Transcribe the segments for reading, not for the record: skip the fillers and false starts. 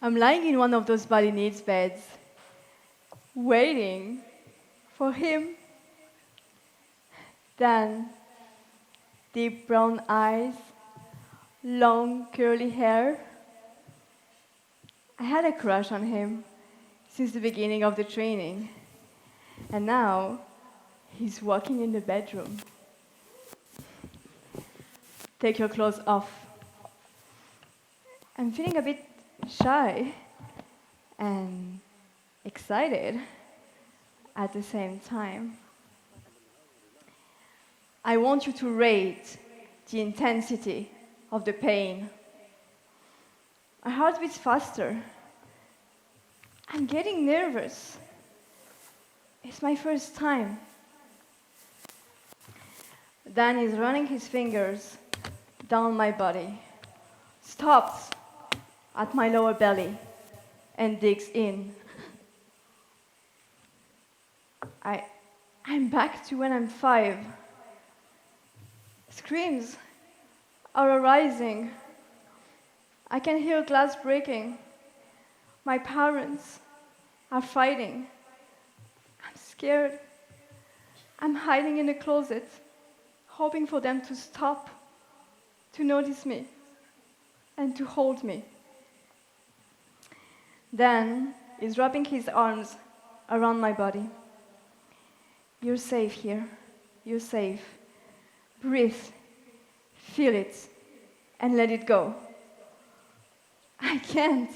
I'm lying in one of those body needs beds, waiting for him. Then, deep brown eyes, long curly hair. I had a crush on him since the beginning of the training. And now, he's walking in the bedroom. Take your clothes off. I'm feeling a bit shy and excited at the same time. I want you to rate the intensity of the pain. My heart beats faster. I'm getting nervous. It's my first time. Dan is running his fingers down my body, stops at my lower belly, and digs in. I'm back to when I'm 5. Screams are arising. I can hear glass breaking. My parents are fighting. I'm scared. I'm hiding in the closet, hoping for them to stop, to notice me, and to hold me. Dan is wrapping his arms around my body. You're safe here. You're safe. Breathe, feel it, and let it go. I can't.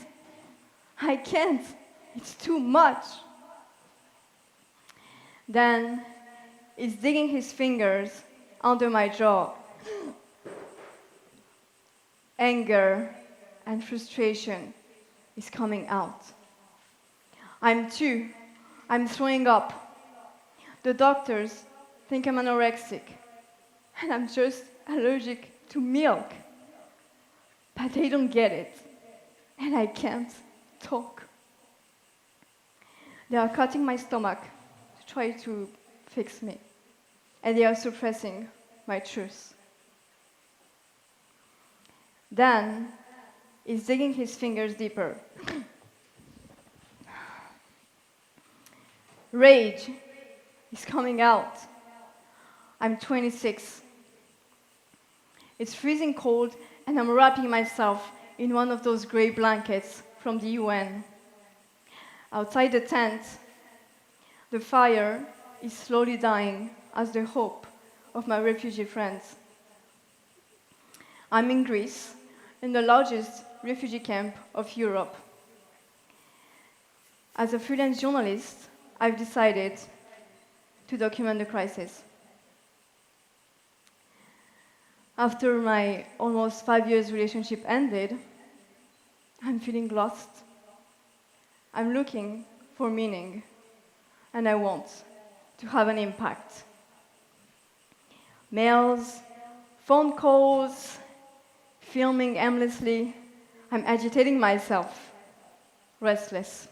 It's too much. Dan is digging his fingers under my jaw. Anger and frustration is coming out. I'm throwing up. The doctors think I'm anorexic, and I'm just allergic to milk. But they don't get it, and I can't talk. They are cutting my stomach to try to fix me, and they are suppressing my truth. Dan is digging his fingers deeper. Rage is coming out. I'm 26. It's freezing cold, and I'm wrapping myself in one of those gray blankets from the UN. Outside the tent, the fire is slowly dying as the hope of my refugee friends. I'm in Greece, in the largest refugee camp of Europe. As a freelance journalist, I've decided to document the crisis. After my almost 5 years relationship ended, I'm feeling lost. I'm looking for meaning, and I want to have an impact. Mails, phone calls, filming aimlessly. I'm agitating myself, restless.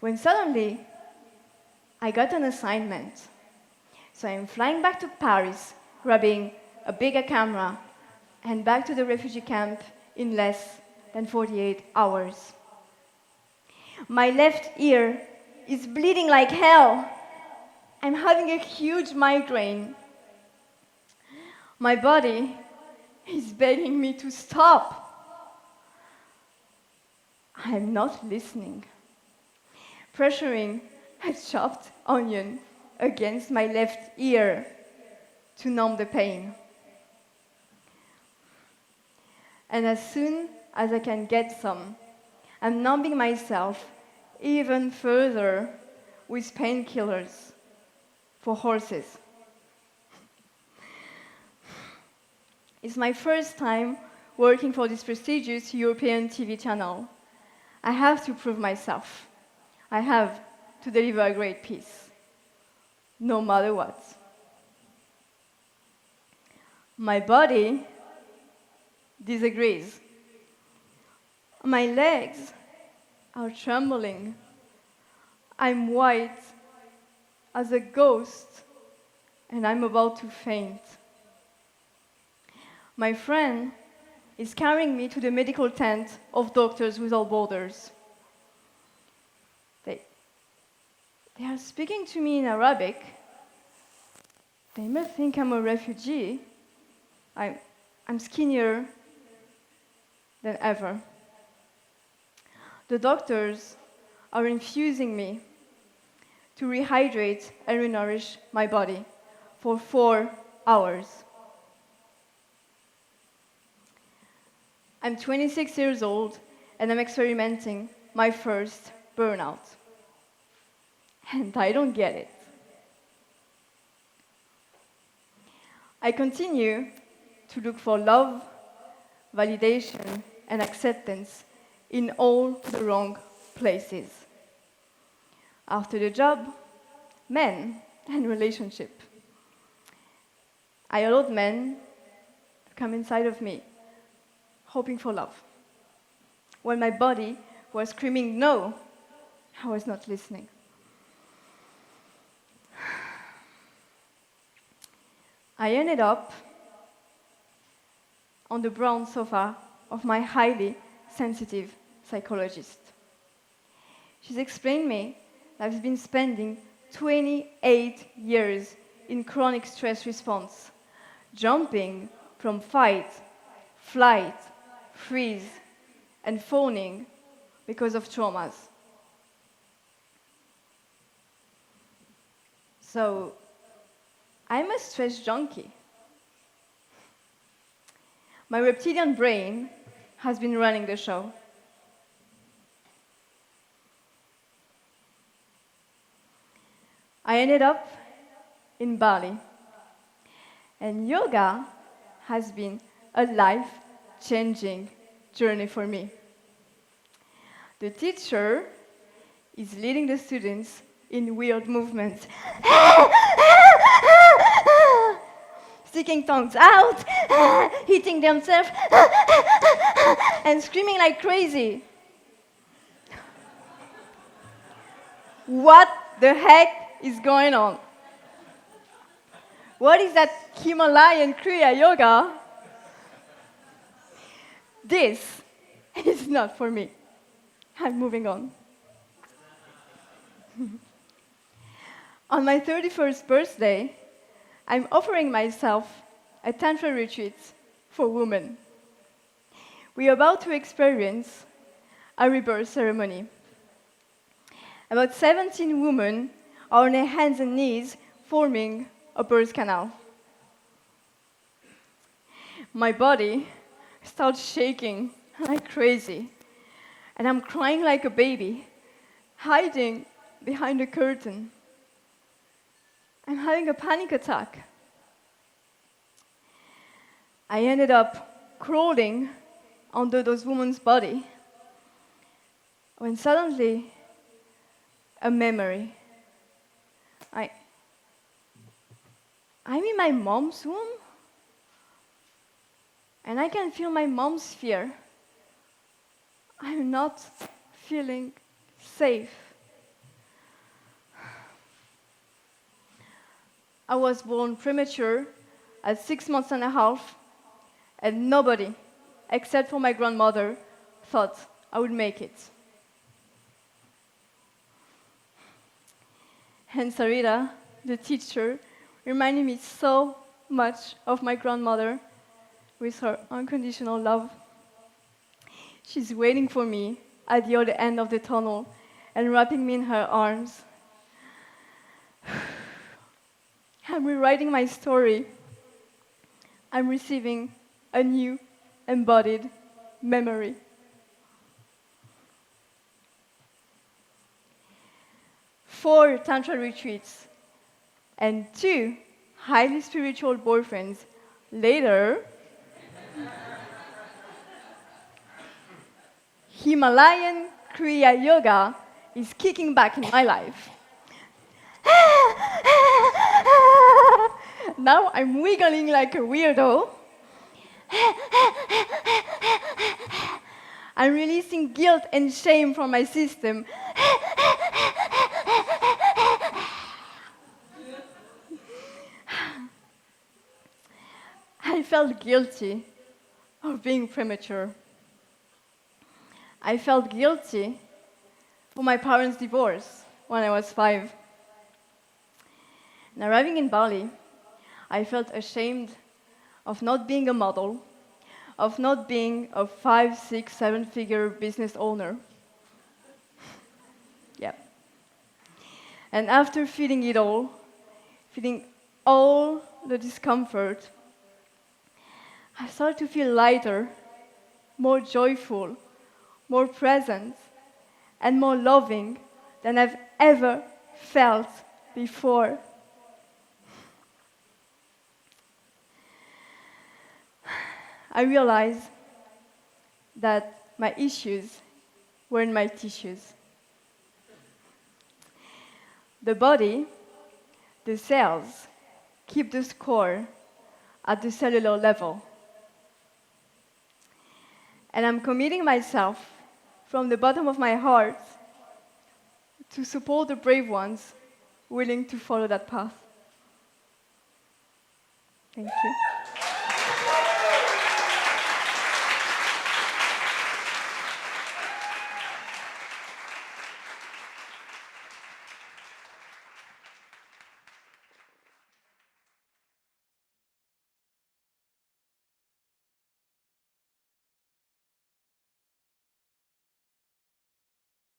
When suddenly, I got an assignment. So I'm flying back to Paris, grabbing a bigger camera, and back to the refugee camp in less than 48 hours. My left ear is bleeding like hell. I'm having a huge migraine. My body is begging me to stop. I'm not listening. Pressuring a chopped onion against my left ear to numb the pain. And as soon as I can get some, I'm numbing myself even further with painkillers for horses. It's my first time working for this prestigious European TV channel. I have to prove myself. I have to deliver a great piece, no matter what. My body disagrees. My legs are trembling. I'm white as a ghost, and I'm about to faint. My friend is carrying me to the medical tent of Doctors Without Borders. They are speaking to me in Arabic. They may think I'm a refugee. I'm skinnier than ever. The doctors are infusing me to rehydrate and renourish my body for 4 hours. I'm 26 years old and I'm experimenting my first burnout. And I don't get it. I continue to look for love, validation, and acceptance in all the wrong places. After the job, men, and relationship. I allowed men to come inside of me, hoping for love. When my body was screaming no, I was not listening. I ended up on the brown sofa of my highly sensitive psychologist. She's explained me that I've been spending 28 years in chronic stress response, jumping from fight, flight, freeze, and phoning because of traumas. So, I'm a stress junkie. My reptilian brain has been running the show. I ended up in Bali, and yoga has been a life-changing journey for me. The teacher is leading the students in weird movements. Sticking tongues out, hitting themselves, and screaming like crazy. What the heck is going on? What is that Himalayan Kriya Yoga? This is not for me. I'm moving on. On my 31st birthday, I'm offering myself a Tantra retreat for women. We are about to experience a rebirth ceremony. About 17 women are on their hands and knees forming a birth canal. My body starts shaking like crazy, and I'm crying like a baby, hiding behind a curtain. I'm having a panic attack. I ended up crawling under those women's body when suddenly a memory. I'm in my mom's womb, and I can feel my mom's fear. I'm not feeling safe. I was born premature at 6 months and a half, and nobody, except for my grandmother, thought I would make it. And Sarita, the teacher, reminded me so much of my grandmother with her unconditional love. She's waiting for me at the other end of the tunnel and wrapping me in her arms. I'm rewriting my story. I'm receiving a new embodied memory. Four Tantra retreats and 2 highly spiritual boyfriends later, Himalayan Kriya Yoga is kicking back in my life. Now I'm wiggling like a weirdo. I'm releasing guilt and shame from my system. I felt guilty of being premature. I felt guilty for my parents' divorce when I was 5. And arriving in Bali, I felt ashamed of not being a model, of not being a 5, 6, 7-figure business owner. Yeah. And after feeling it all, feeling all the discomfort, I started to feel lighter, more joyful, more present, and more loving than I've ever felt before. I realized that my issues were in my tissues. The body, the cells, keep the score at the cellular level. And I'm committing myself from the bottom of my heart to support the brave ones willing to follow that path. Thank you.